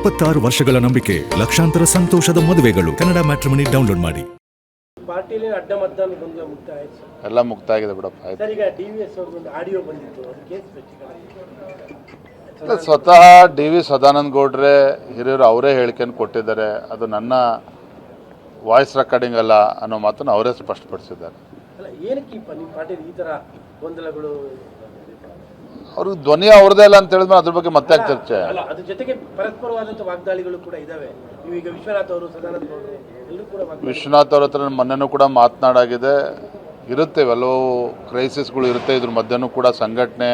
26 ವರ್ಷಗಳ ನಂಬಿಕೆ, ಲಕ್ಷಾಂತರ ಸಂತೋಷದ ಮದುವೆಗಳು. ಕನ್ನಡ ಮ್ಯಾಟ್ರಿಮನಿ ಡೌನ್ಲೋಡ್ ಮಾಡಿ. ಪಾರ್ಟಿಲಿ ಅಡ್ಡ ಮತದಾನ ಗೊಂದಲ ಮುಕ್ತ ಆಯ್ತು ಎಲ್ಲ ಮುಕ್ತ ಆಗಿದೆ ಬಿಡಪ್ಪ. ಸರ್, ಈಗ ಡಿವಿಎಸ್ ಅವ್ರದ್ದು ಆಡಿಯೋ ಬಂದಿತ್ತು, ಅದು ಕೇಸ್ ಸ್ವತಃ ಡಿ.ವಿ. ಸದಾನಂದ ಗೌಡ್ರೆ ಹಿರಿಯರು ಅವರೇ ಹೇಳಿಕೆಯನ್ನು ಕೊಟ್ಟಿದ್ದಾರೆ. ಅದು ನನ್ನ ವಾಯ್ಸ್ ರೆಕಾರ್ಡಿಂಗ್ ಅಲ್ಲ ಅನ್ನೋ ಮಾತನ್ನು ಅವರೇ ಸ್ಪಷ್ಟಪಡಿಸಿದ್ದಾರೆ. ಅಲ್ಲ, ಏನಕ್ಕೆ ನಿಮ್ಮ ಪಾರ್ಟಿಲಿ ಈ ಥರ ಗೊಂದಲಗಳು? ಅವರು ಧ್ವನಿ ಅವ್ರದೇ ಅಲ್ಲ ಅಂತ ಹೇಳಿದ್ಮೇಲೆ ಅದ್ರ ಬಗ್ಗೆ ಮತ್ತೆ ಚರ್ಚೆ ಅಲ್ಲ, ಅದ್ರ ಜೊತೆಗೆ ಪರಸ್ಪರವಾದಂಥ ವಾಗ್ದಾಳಿಗಳು ಕೂಡ ಇದಾವೆ. ನೀವೀಗ ವಿಶ್ವನಾಥ್ ಅವರು, ಸದಾನಂದ ಗೌಡರು ಎಲ್ಲರೂ ಕೂಡ ವಿಶ್ವನಾಥ್ ಅವ್ರ ಹತ್ರ ಮೊನ್ನೆನೂ ಕೂಡ ಮಾತನಾಡಾಗಿದೆ. ಇರುತ್ತೆ, ಇವೆಲ್ಲವೂ ಕ್ರೈಸಿಸ್ಗಳು ಇರುತ್ತೆ. ಇದ್ರ ಮಧ್ಯನೂ ಕೂಡ ಸಂಘಟನೆ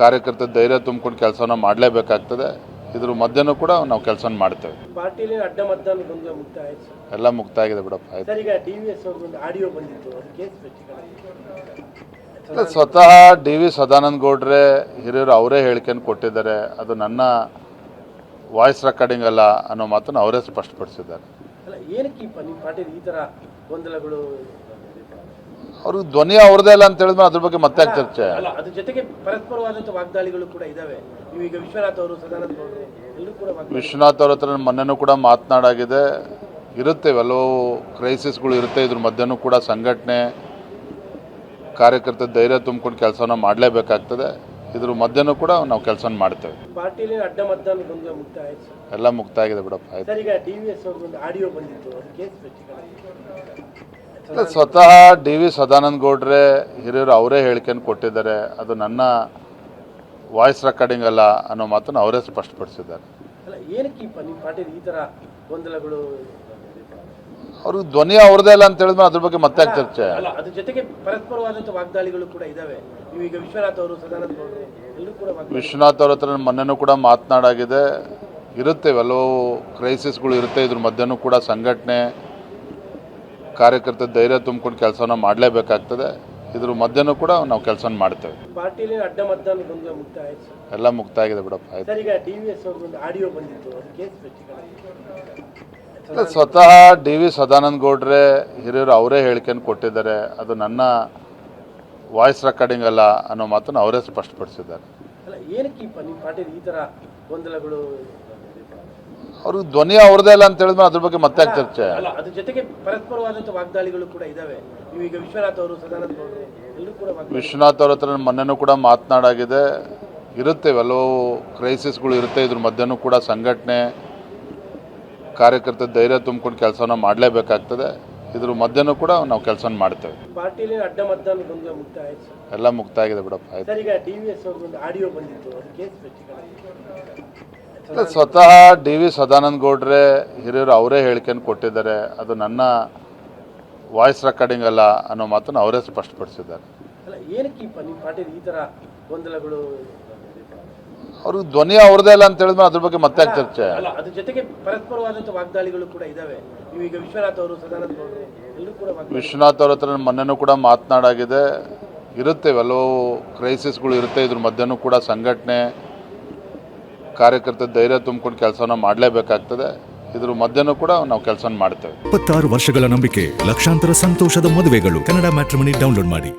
ಕಾರ್ಯಕರ್ತ ಧೈರ್ಯ ತುಂಬಿಕೊಂಡು ಕೆಲಸನ ಮಾಡಲೇಬೇಕಾಗ್ತದೆ. ಇದ್ರ ಮಧ್ಯನೂ ಕೂಡ ನಾವು ಕೆಲಸ ಮಾಡ್ತೇವೆ. ಪಾರ್ಟಿಲಿ ಅಡ್ಡ ಮತದಾನ ಗೊಂದಲ ಮುಕ್ತ ಆಯ್ತು ಎಲ್ಲ ಮುಕ್ತ ಆಗಿದೆ ಬಿಡಪ್ಪ. ಸರ್, ಈಗ ಡಿವಿಎಸ್ ಅವ್ರದ್ದು ಆಡಿಯೋ ಬಂದಿತ್ತು, ಅದು ಕೇಸ್ ಸ್ವತಃ ಡಿ.ವಿ. ಸದಾನಂದ ಗೌಡ್ರೆ ಹಿರಿಯರು ಅವರೇ ಹೇಳಿಕೆಯನ್ನು ಕೊಟ್ಟಿದ್ದಾರೆ. ಅದು ನನ್ನ ವಾಯ್ಸ್ ರೆಕಾರ್ಡಿಂಗ್ ಅಲ್ಲ ಅನ್ನೋ ಮಾತನ್ನು ಅವರೇ ಸ್ಪಷ್ಟಪಡಿಸಿದ್ದಾರೆ. ಅಲ್ಲ, ಏನಕ್ಕೆ ನಿಮ್ಮ ಪಾರ್ಟಿಲಿ ಈ ಥರ ಗೊಂದಲಗಳು? ಅವರು ಧ್ವನಿ ಅವ್ರದೇ ಅಲ್ಲ ಅಂತ ಹೇಳಿದ್ಮೇಲೆ ಅದ್ರ ಬಗ್ಗೆ ಮತ್ತೆ ಚರ್ಚೆ ಅಲ್ಲ, ಅದ್ರ ಜೊತೆಗೆ ಪರಸ್ಪರವಾದಂಥ ವಾಗ್ದಾಳಿಗಳು ಕೂಡ ಇದಾವೆ. ನೀವೀಗ ವಿಶ್ವನಾಥ್ ಅವರು, ಸದಾನಂದ ಗೌಡರು ಎಲ್ಲರೂ ಕೂಡ ವಿಶ್ವನಾಥ್ ಅವ್ರ ಹತ್ರ ಮೊನ್ನೆನೂ ಕೂಡ ಮಾತನಾಡಾಗಿದೆ. ಇರುತ್ತೆ, ಇವೆಲ್ಲವೂ ಕ್ರೈಸಿಸ್ಗಳು ಇರುತ್ತೆ. ಇದ್ರ ಮಧ್ಯನೂ ಕೂಡ ಸಂಘಟನೆ ಕಾರ್ಯಕರ್ತ ಧೈರ್ಯ ತುಂಬಿಕೊಂಡು ಕೆಲಸನ ಮಾಡಲೇಬೇಕಾಗ್ತದೆ. ಇದ್ರ ಮಧ್ಯನೂ ಕೂಡ ನಾವು ಕೆಲಸ ಮಾಡ್ತೇವೆ. ಪಾರ್ಟಿಲಿ ಅಡ್ಡ ಮತದಾನ ಗೊಂದಲ ಮುಕ್ತ ಆಯ್ತು ಎಲ್ಲ ಮುಕ್ತ ಆಗಿದೆ ಬಿಡಪ್ಪ. ಸರ್, ಈಗ ಡಿವಿಎಸ್ ಅವ್ರದ್ದು ಆಡಿಯೋ ಬಂದಿತ್ತು, ಅದು ಕೇಸ್ ಸ್ವತಃ ಡಿ.ವಿ. ಸದಾನಂದ ಗೌಡ್ರೆ ಹಿರಿಯರು ಅವರೇ ಹೇಳಿಕೆಯನ್ನು ಕೊಟ್ಟಿದ್ದಾರೆ. ಅದು ನನ್ನ ವಾಯ್ಸ್ ರೆಕಾರ್ಡಿಂಗ್ ಅಲ್ಲ ಅನ್ನೋ ಮಾತನ್ನು ಅವರೇ ಸ್ಪಷ್ಟಪಡಿಸಿದ್ದಾರೆ. ಅಲ್ಲ, ಏನಕ್ಕೆ ನಿಮ್ಮ ಪಾರ್ಟಿಲಿ ಈ ಥರ ಗೊಂದಲಗಳು? ಅವರು ಧ್ವನಿ ಅವ್ರದೇ ಅಲ್ಲ ಅಂತ ಹೇಳಿದ್ಮೇಲೆ ಅದ್ರ ಬಗ್ಗೆ ಮತ್ತೆ ಚರ್ಚೆ ಅಲ್ಲ, ಅದ್ರ ಜೊತೆಗೆ ಪರಸ್ಪರವಾದಂಥ ವಾಗ್ದಾಳಿಗಳು ಕೂಡ ಇದಾವೆ. ನೀವೀಗ ವಿಶ್ವನಾಥ್ ಅವರು, ಸದಾನಂದ ಗೌಡರು ಎಲ್ಲರೂ ಕೂಡ ವಿಶ್ವನಾಥ್ ಅವ್ರ ಹತ್ರ ಮೊನ್ನೆನೂ ಕೂಡ ಮಾತನಾಡಾಗಿದೆ. ಇರುತ್ತೆ, ಇವೆಲ್ಲವೂ ಕ್ರೈಸಿಸ್ಗಳು ಇರುತ್ತೆ. ಇದ್ರ ಮಧ್ಯನೂ ಕೂಡ ಸಂಘಟನೆ ಕಾರ್ಯಕರ್ತ ಧೈರ್ಯ ತುಂಬಿಕೊಂಡು ಕೆಲಸನ ಮಾಡಲೇಬೇಕಾಗ್ತದೆ. ಇದ್ರ ಮಧ್ಯನೂ ಕೂಡ ನಾವು ಕೆಲಸ ಮಾಡ್ತೇವೆ. ಪಾರ್ಟಿಲಿ ಅಡ್ಡ ಮತದಾನ ಗೊಂದಲ ಮುಕ್ತ ಆಯ್ತು ಎಲ್ಲ ಮುಕ್ತ ಆಗಿದೆ ಬಿಡಪ್ಪ. ಸರ್, ಈಗ ಡಿವಿಎಸ್ ಅವ್ರದ್ದು ಆಡಿಯೋ ಬಂದಿತ್ತು, ಅದು ಕೇಸ್ ಸ್ವತಃ ಡಿ.ವಿ. ಸದಾನಂದ ಗೌಡ್ರೆ ಹಿರಿಯರು ಅವರೇ ಹೇಳಿಕೆಯನ್ನು ಕೊಟ್ಟಿದ್ದಾರೆ. ಅದು ನನ್ನ ವಾಯ್ಸ್ ರೆಕಾರ್ಡಿಂಗ್ ಅಲ್ಲ ಅನ್ನೋ ಮಾತನ್ನು ಅವರೇ ಸ್ಪಷ್ಟಪಡಿಸಿದ್ದಾರೆ. ಅಲ್ಲ, ಏನಕ್ಕೆ ನಿಮ್ಮ ಪಾರ್ಟಿಲಿ ಈ ಥರ ಗೊಂದಲಗಳು? ಅವರು ಧ್ವನಿ ಅವ್ರದೇ ಅಲ್ಲ ಅಂತ ಹೇಳಿದ್ಮೇಲೆ ಅದ್ರ ಬಗ್ಗೆ ಮತ್ತೆ ಚರ್ಚೆ ಅಲ್ಲ, ಅದ್ರ ಜೊತೆಗೆ ಪರಸ್ಪರವಾದಂಥ ವಾಗ್ದಾಳಿಗಳು ಕೂಡ ಇದಾವೆ. ನೀವೀಗ ವಿಶ್ವನಾಥ್ ಅವರು, ಸದಾನಂದ ಗೌಡರು ಎಲ್ಲರೂ ಕೂಡ ವಿಶ್ವನಾಥ್ ಅವ್ರ ಹತ್ರ ಮೊನ್ನೆನೂ ಕೂಡ ಮಾತನಾಡಾಗಿದೆ. ಇರುತ್ತೆ, ಇವೆಲ್ಲವೂ ಕ್ರೈಸಿಸ್ಗಳು ಇರುತ್ತೆ. ಇದ್ರ ಮಧ್ಯನೂ ಕೂಡ ಸಂಘಟನೆ ಕಾರ್ಯಕರ್ತ ಧೈರ್ಯ ತುಂಬಿಕೊಂಡು ಕೆಲಸನ ಮಾಡಲೇಬೇಕಾಗ್ತದೆ. ಇದ್ರ ಮಧ್ಯನೂ ಕೂಡ ನಾವು ಕೆಲಸ ಮಾಡ್ತೇವೆ. ಪಾರ್ಟಿಲಿ ಅಡ್ಡ ಮತದಾನ ಗೊಂದಲ ಮುಕ್ತ ಆಯ್ತು ಎಲ್ಲ ಮುಕ್ತ ಆಗಿದೆ ಬಿಡಪ್ಪ. ಸರ್, ಈಗ ಡಿವಿಎಸ್ ಅವ್ರದ್ದು ಆಡಿಯೋ ಬಂದಿತ್ತು, ಅದು ಕೇಸ್ ಸ್ವತಃ ಡಿ.ವಿ. ಸದಾನಂದ ಗೌಡ್ರೆ ಹಿರಿಯರು ಅವರೇ ಹೇಳಿಕೆಯನ್ನು ಕೊಟ್ಟಿದ್ದಾರೆ. ಅದು ನನ್ನ ವಾಯ್ಸ್ ರೆಕಾರ್ಡಿಂಗ್ ಅಲ್ಲ ಅನ್ನೋ ಮಾತನ್ನು ಅವರೇ ಸ್ಪಷ್ಟಪಡಿಸಿದ್ದಾರೆ. ಅಲ್ಲ, ಏನಕ್ಕೆ ನಿಮ್ಮ ಪಾರ್ಟಿಲಿ ಈ ಥರ ಗೊಂದಲಗಳು? ಅವರು ಧ್ವನಿ ಅವ್ರದೇ ಅಲ್ಲ ಅಂತ ಹೇಳಿದ್ಮೇಲೆ ಅದ್ರ ಬಗ್ಗೆ ಮತ್ತೆ ಚರ್ಚೆ ಅಲ್ಲ, ಅದ್ರ ಜೊತೆಗೆ ಪರಸ್ಪರವಾದಂಥ ವಾಗ್ದಾಳಿಗಳು ಕೂಡ ಇದಾವೆ. ನೀವೀಗ ವಿಶ್ವನಾಥ್ ಅವರು, ಸದಾನಂದ ಗೌಡರು ಎಲ್ಲರೂ ಕೂಡ ವಿಶ್ವನಾಥ್ ಅವ್ರ ಹತ್ರ ಮೊನ್ನೆನೂ ಕೂಡ ಮಾತನಾಡಾಗಿದೆ. ಇರುತ್ತೆ, ಇವೆಲ್ಲವೂ ಕ್ರೈಸಿಸ್ಗಳು ಇರುತ್ತೆ. ಇದ್ರ ಮಧ್ಯನೂ ಕೂಡ ಸಂಘಟನೆ ಕಾರ್ಯಕರ್ತ ಧೈರ್ಯ ತುಂಬಿಕೊಂಡು ಕೆಲಸನ ಮಾಡಲೇಬೇಕಾಗ್ತದೆ. ಇದ್ರ ಮಧ್ಯನೂ ಕೂಡ ನಾವು ಕೆಲಸ ಮಾಡ್ತೇವೆ. 26 ವರ್ಷಗಳ ನಂಬಿಕೆ, ಲಕ್ಷಾಂತರ ಸಂತೋಷದ ಮದುವೆಗಳು. ಕನ್ನಡ ಮ್ಯಾಟ್ರಿಮನಿ ಡೌನ್ಲೋಡ್ ಮಾಡಿ.